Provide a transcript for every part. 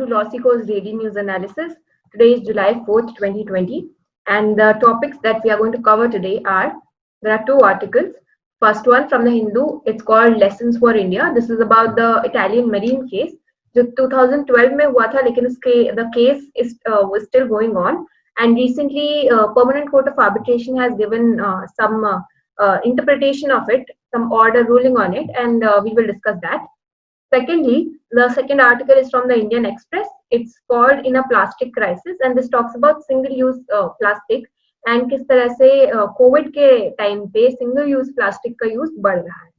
Glossy Coast Daily News Analysis. Today is July 4th, 2020, and the topics that we are going to cover today are, there are two articles. First one from the Hindu, it's called Lessons for India. This is about the Italian marine case, जो 2012 में हुआ था, लेकिन इसके the case is was still going on, and recently Permanent Court of Arbitration has given some interpretation of it, some order ruling on it, and we will discuss that. Secondly, the second article is from the Indian Express. It's called In a Plastic Crisis, and this talks about single-use plastic and किस तरह से Covid के time पे single-use plastic का use बढ़ रहा है.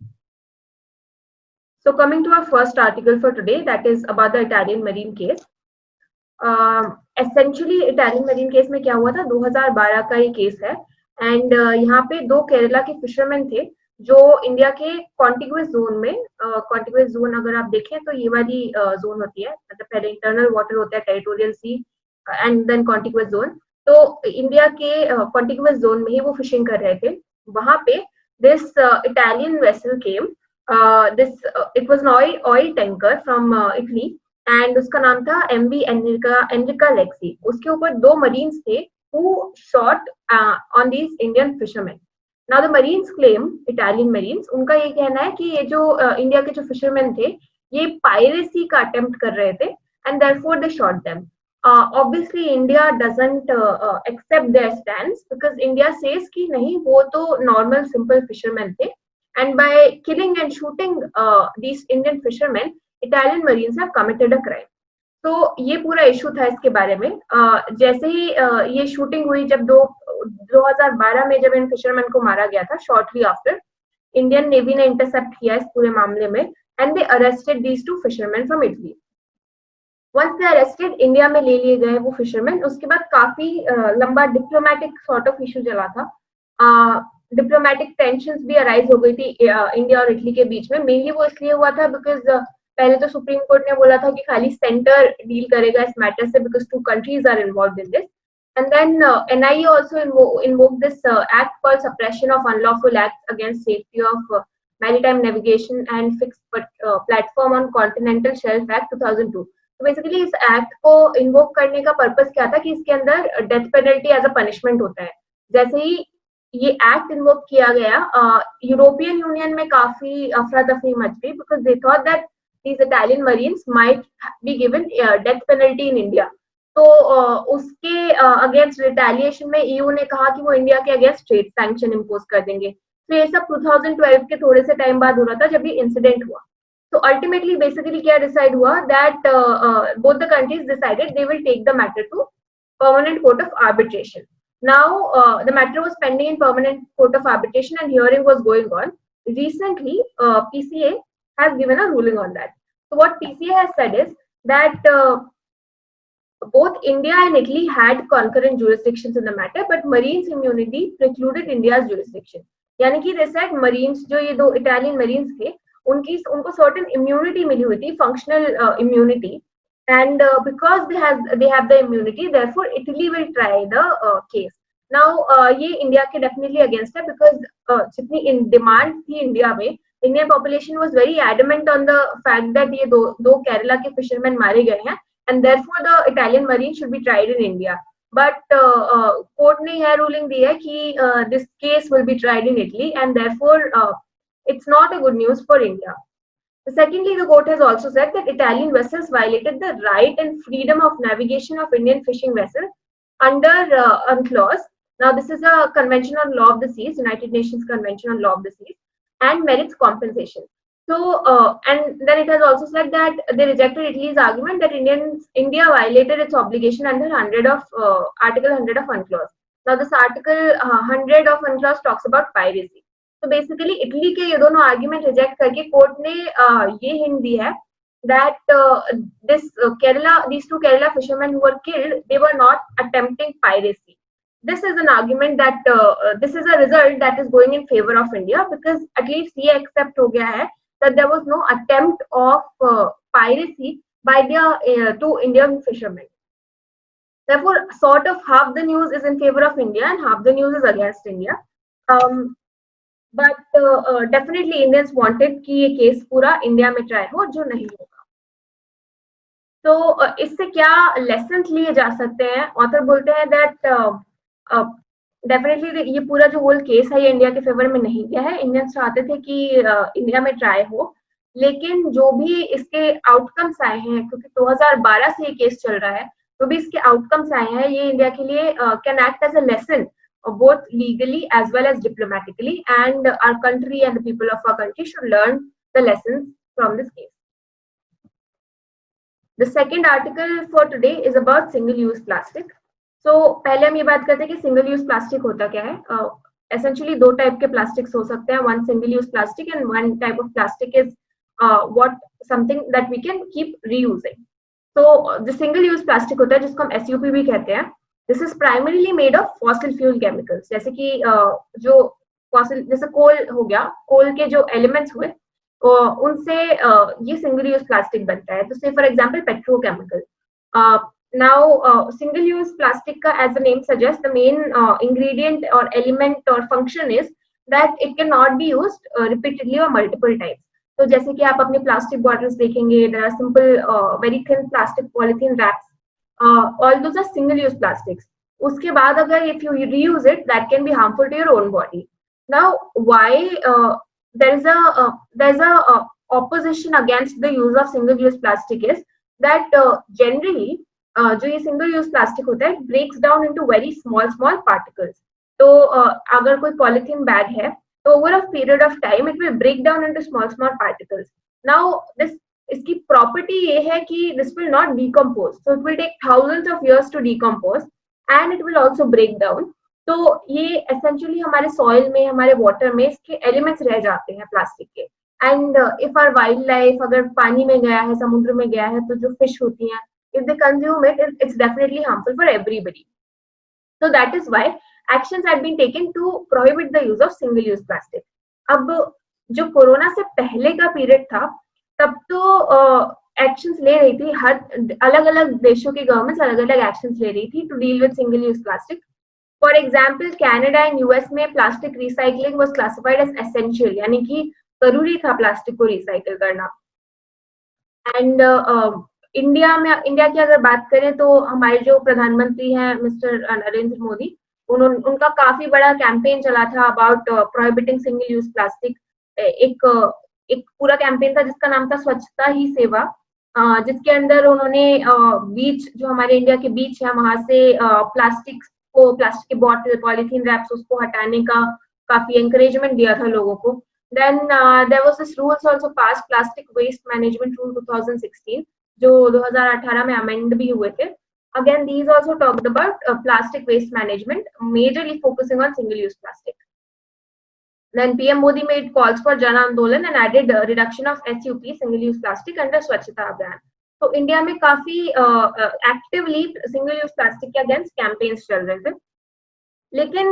So coming to our first article for today, that is about the Italian marine case. Essentially, Italian marine case में क्या हुआ था? 2012 का ये केस है, and यहाँ पे दो केरला के फिशरमैन थे जो इंडिया के कॉन्टिग्यूअस जोन में, कॉन्टिग्यूअस जोन अगर आप देखें तो ये वाली जोन होती है, मतलब पहले इंटरनल वाटर होता है, territorial sea and then contiguous zone. तो इंडिया के कॉन्टिग्यूअस जोन में ही वो फिशिंग कर रहे थे. वहां पे this Italian vessel came, this it was an oil tanker from Italy, and उसका नाम था एमवी एनरिका लेक्सी. उसके ऊपर दो मरीन्स थे who shot on these Indian fisherman. Now the Marines claim, Italian Marines, उनका ये कहना है कि ये जो इंडिया के जो फिशरमैन थे ये पायरेसी का अटेम्प्ट कर रहे थे, and therefore they shot them. Obviously India doesn't accept their stance because India says कि नहीं, वो तो normal simple fishermen थे, and by killing and shooting these Indian fishermen, Italian Marines have committed a crime. तो ये पूरा issue था इसके बारे में. जैसे ही ये शूटिंग हुई, जब 2012 में जब इन फिशरमैन को मारा गया था, शॉर्टली आफ्टर इंडियन नेवी ने इंटरसेप्ट किया इस पूरे मामले में, and they arrested these two fisherman from Italy. Once they arrested, India में ले लिए गए वो फिशरमैन. उसके बाद काफी लंबा डिप्लोमेटिक सॉर्ट ऑफ इशू चला था. डिप्लोमेटिक टेंशंस भी अराइज हो गई थी इंडिया और इटली के बीच में. मेनली वो इसलिए हुआ था बिकॉज पहले तो सुप्रीम कोर्ट ने बोला था कि खाली सेंटर डील करेगा इस मैटर से, because two countries are involved in this. And then NIA also invoked this act called Suppression of Unlawful Acts Against Safety of Maritime Navigation and Fixed Platform on Continental Shelf Act 2002. तो basically इस act को invoke करने का purpose क्या था कि इसके अंदर death penalty as a punishment होता है. जैसे ही ये एक्ट इन्वोक किया गया, यूरोपियन यूनियन में काफी अफरा तफरी मच गई, because they thought that these Italian Marines might be given death penalty in India. तो उसके अगेंस्ट रिटेलिएशन में ईयू ने कहा कि वो इंडिया के अगेंस्ट ट्रेड सैंक्शन इम्पोज कर देंगे. तो ये सब 2012 के थोड़े से टाइम बाद हो रहा था जब ये इंसिडेंट हुआ. तो अल्टीमेटली बेसिकली क्या डिसाइड हुआ, that both the countries decided they will take the matter to permanent court of arbitration. Now the matter was pending in permanent court of arbitration and hearing was going on. Recently PCA has given a ruling on that. So what PCA has said is that both India and Italy had concurrent jurisdictions in the matter, but Marines immunity precluded India's jurisdiction. यानी कि they said Marines, जो ये दो Italian Marines थे, उनको certain immunity मिली हुई थी, functional immunity, and because they have the immunity, therefore Italy will try the case. Now ये India के definitely against है, because जितनी demand थी India में, Indian population was very adamant on the fact that ये दो केरला के fishermen मारे गए हैं, and therefore the Italian Marine should be tried in India. But court ने यह ruling दी है कि this case will be tried in Italy, and therefore it's not a good news for India. Secondly, the court has also said that Italian vessels violated the right and freedom of navigation of Indian fishing vessels under UNCLOS. Now this is a Convention on Law of the Seas, United Nations Convention on Law of the Seas, and merits compensation. So, and then it has also said that they rejected Italy's argument that India violated its obligation under Article 100 of UNCLOS. Now, this Article 100 of UNCLOS talks about piracy. So, basically, Italy के ये दोनों argument reject करके court ने ये hint दी है that these two Kerala fishermen who were killed, they were not attempting piracy. This is an argument that this is a result that is going in favor of India, because at least ये accept हो गया है that there was no attempt of piracy by the two Indian fishermen. Therefore, sort of half the news is in favor of India and half the news is against India. But definitely Indians wanted कि ये case पूरा India में try हो, जो नहीं होगा. तो इससे क्या लेसन लिए जा सकते हैं? ऑथर बोलते हैं दैट डेफिनेटली ये पूरा जो होल केस है ये इंडिया के फेवर में नहीं गया है। इंडियंस चाहते थे कि इंडिया में ट्राई हो, लेकिन जो भी इसके आउटकम्स आए हैं, क्योंकि 2012 से ये केस चल रहा है, जो भी इसके आउटकम्स आए हैं ये इंडिया के लिए can act as a lesson both legally as well as diplomatically, and our country and the people of our country should learn the lessons from this case. The second article for today is about single use plastic. So पहले हम ये बात करते हैं कि single use plastic होता क्या है। एसेंशियली दो टाइप के प्लास्टिक्स हो सकते हैं, one single use plastic and one type of plastic is what something that we can keep reusing. तो जो सिंगल यूज प्लास्टिक होता है जिसको हम एसयूपी भी कहते हैं, this is primarily made of fossil fuel chemicals, जैसे कि जो फॉसिल जैसे कोल हो गया, कोल के जो एलिमेंट्स हुए उनसे ये सिंगल यूज प्लास्टिक बनता है। तो से for example petrochemical. Now, single-use plastic, as the name suggests, the main ingredient or element or function is that it cannot be used repeatedly or multiple times. तो जैसे कि आप अपने प्लास्टिक बॉटल्स देखेंगे, there are simple, very thin plastic polythene wraps. All those are single-use plastics. उसके बाद अगर if you reuse it, that can be harmful to your own body. Now, why there's a opposition against the use of single-use plastic is that generally जो ये single use plastic होता है breaks down into very small small particles. तो अगर कोई polythene bag है तो over a period of time it will break down into small small particles. Now this इसकी प्रॉपर्टी ये है कि this will not decompose, so it will take thousands of years to decompose and it will also break down. तो ये essentially हमारे soil में, हमारे water में इसके एलिमेंट्स रह जाते हैं प्लास्टिक के। And if our wildlife अगर पानी में गया है, समुद्र में गया है, तो जो फिश होती हैं, if they consume it, it's definitely harmful for everybody. So that is why actions had been taken to prohibit the use of single use plastic. अब जो कोरोना से पहले का पीरियड था तब तो एक्शंस ले रही थी, हर अलग अलग देशों की गवर्नमेंट्स अलग अलग एक्शंस ले रही थी to deal with single use plastic. For example Canada and US में plastic recycling was classified as essential, यानी कि जरूरी था प्लास्टिक को रिसाइकिल करना। एंड इंडिया की अगर बात करें तो हमारे जो प्रधानमंत्री हैं मिस्टर नरेंद्र मोदी, उनका काफी बड़ा कैंपेन चला था about prohibiting single use plastic. एक पूरा कैंपेन था जिसका नाम था स्वच्छता ही सेवा, जिसके अंदर उन्होंने बीच, जो हमारे इंडिया के बीच है वहां से प्लास्टिक के बॉटल, पॉलीथीन रैप्स उसको हटाने का काफी एंकरेजमेंट दिया था लोगों को। Then there was this rules also pass, plastic waste management rule 2016, जो 2018 में अमेंड भी हुए थे। Again, these also talked about plastic waste management, majorly focusing on single-use plastic. Then PM Modi made calls for Jan Andolan and added reduction of SUP, single-use plastic, under Swachhata Abhiyan. तो India में काफी actively single use plastic के against campaigns चल रहे थे। लेकिन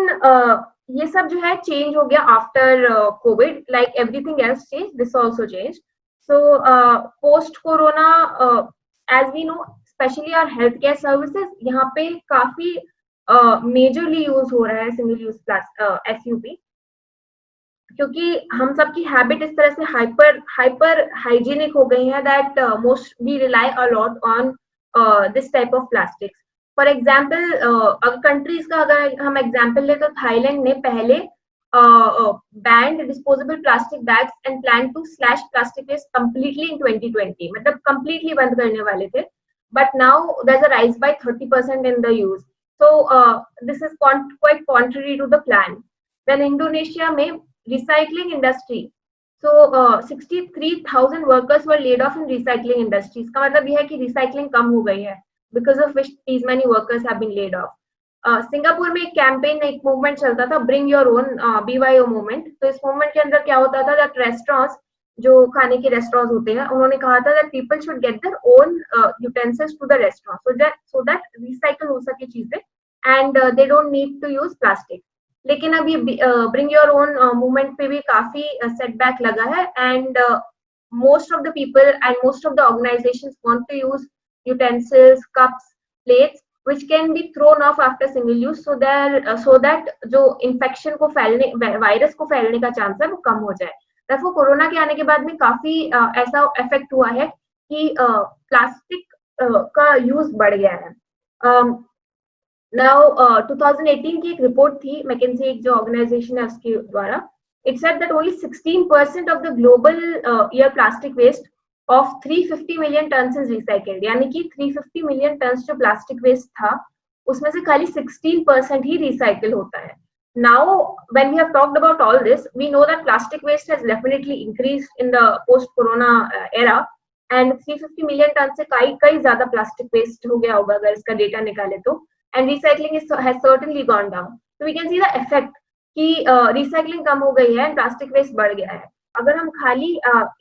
ये सब जो है चेंज हो गया after Covid, like everything else change, this also change. So post corona, as we know, especially our healthcare services, यहाँ पे काफी मेजरली यूज हो रहा है सिंगल यूज SUP, क्योंकि हम सबकी हैबिट इस तरह से हाइपर हाइजीनिक हो गई है that most we rely a lot on this type of plastics. For example अगर कंट्रीज का अगर हम एग्जाम्पल ले तो थाईलैंड ने पहले banned disposable plastic bags and planned to slash plastic waste completely in 2020, मतलब completely बंद करने वाले थे, but now there's a rise by 30% in the use, so this is quite contrary to the plan. Then Indonesia में recycling industry, so 63,000 workers were laid off in recycling industry। इसका मतलब यह है कि recycling कम हो गई है, because of which these many workers have been laid off। Singapore में एक कैंपेन, एक मूवमेंट चलता था, bring your own, BYO movement. तो इस मूवमेंट के अंदर क्या होता था दैट रेस्टोरेंट्स, जो खाने के रेस्टोरेंट्स होते हैं, उन्होंने कहा था that people should get their own utensils to the restaurant so that recycle हो सके चीजें and they don't need to use plastic. लेकिन अब ये ब्रिंग योर ओन मूवमेंट पे भी काफी सेटबैक लगा है and most of the people and most of the organisations want to use utensils, cups, plates which can be thrown off after single use, so that जो infection को फैलने, virus को फैलने का चांस है वो कम हो जाए। therefore कोरोना के आने के बाद में काफी ऐसा इफेक्ट हुआ है कि प्लास्टिक का यूज बढ़ गया है। नाउ 2018 की एक रिपोर्ट थी मैकेंजी, एक जो ऑर्गेनाइजेशन है उसके द्वारा, it said that only 16% of the global year plastic waste of 350 million tons is recycled, यानी कि 350 मिलियन टन्स जो प्लास्टिक वेस्ट था उसमें से खाली 16% ही रिसाइकिल होता है। Now, when we have talked about all this, we know that plastic waste has definitely increased in the post-corona era, and 350 million ton से कई ज्यादा प्लास्टिक वेस्ट हो गया होगा अगर इसका डेटा निकाले तो, and recycling has certainly gone down. So we can see the effect कि रिसाइकलिंग कम हो गई है एंड प्लास्टिक वेस्ट बढ़ गया है। अगर हम खाली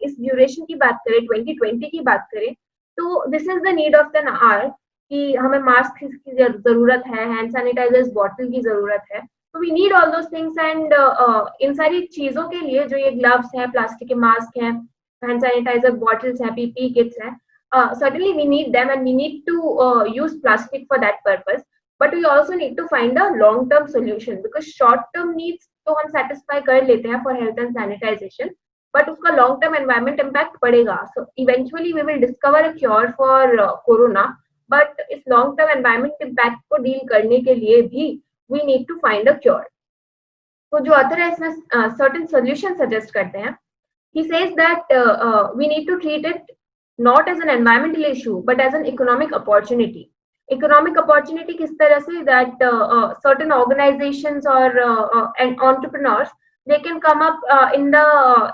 इस ड्यूरेशन की बात करें, 2020 की बात करें, तो this is the need of an hour कि हमें मास्क की जरूरत है, हैंड सैनिटाइजर्स बॉटल की जरूरत है, तो we need all those things. And इन सारी चीजों के लिए जो ये ग्लव्स हैं, प्लास्टिक के मास्क हैं, हैंड सैनिटाइजर बॉटल्स हैं, पीपी किट्स हैं, certainly we need them and we need to use plastic for that purpose, but we also need to find a long term solution, because short term needs तो हम satisfy कर लेते हैं for health and sanitization, but उसका long term environment impact पड़ेगा। So eventually we will discover a cure for corona, but इस long term environment impact को deal करने के लिए भी we need to find a cure। तो जो author है इसमें certain solution suggest करते हैं। He says that we need to treat it not as an environmental issue but as an economic opportunity. Economic opportunity किस तरह से, that certain organizations or and entrepreneurs, they can come up in the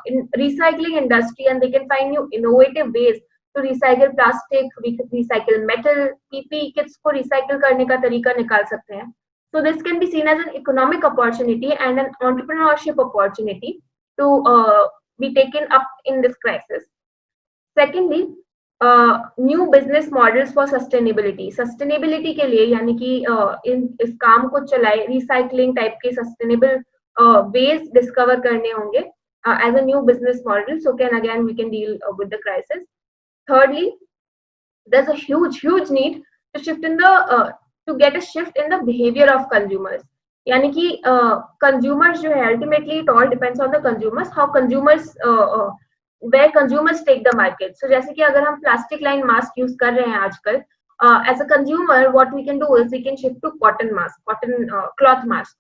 in recycling industry and they can find new innovative ways to recycle plastic, recycle metal, PP kits को recycle करने का तरीका निकाल सकते हैं। So this can be seen as an economic opportunity and an entrepreneurship opportunity to be taken up in this crisis. Secondly, new business models for sustainability, sustainability के लिए यानी कि इस काम को चलाए, रिसाइकलिंग टाइप के सस्टेनेबल वेज डिस्कवर करने होंगे as a new business model, so can again we can deal with the crisis. Thirdly, there's a huge need to shift in the to get a shift in the behavior of consumers, यानी कि consumers जो है ultimately it all depends on the consumers, how consumers where consumers take the market. So जैसे कि अगर हम plastic line mask use कर रहे हैं आजकल, as a consumer what we can do is we can shift to cotton mask, cotton cloth mask.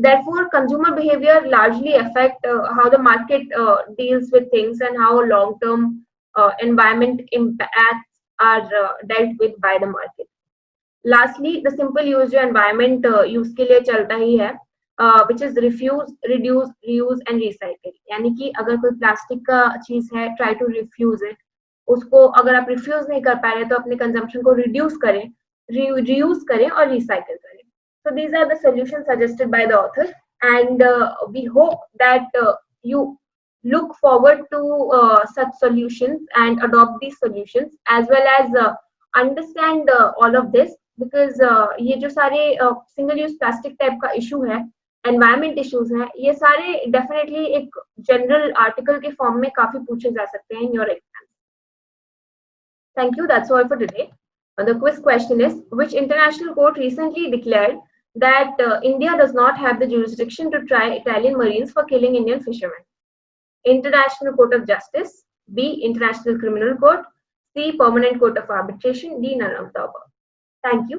Therefore consumer behavior largely affect how the market deals with things and how long term environment impacts are dealt with by the market. Lastly, the simple use जो environment use के लिए चलता ही है, which is refuse, reduce, reuse and recycle, यानी कि अगर कोई plastic का चीज है, try to refuse it, उसको अगर आप रिफ्यूज नहीं कर पा रहे तो अपने कंजम्पशन को रिड्यूस करें, रीयूज करें और रिसाइकिल करें। So these are the solutions suggested by the author, and we hope that you look forward to such solutions and adopt these solutions, as well as understand all of this, because ये जो सारे single use plastic type का issue है, environment issues हैं, ये सारे definitely एक general article के फॉर्म में काफी पूछे जा सकते हैं in your exam. Thank you, that's all for today. The quiz question is, which international court recently declared that India does not have the jurisdiction to try Italian Marines for killing Indian fishermen? International Court of Justice, B, International Criminal Court, C, Permanent Court of Arbitration, D, none of the above. Thank you.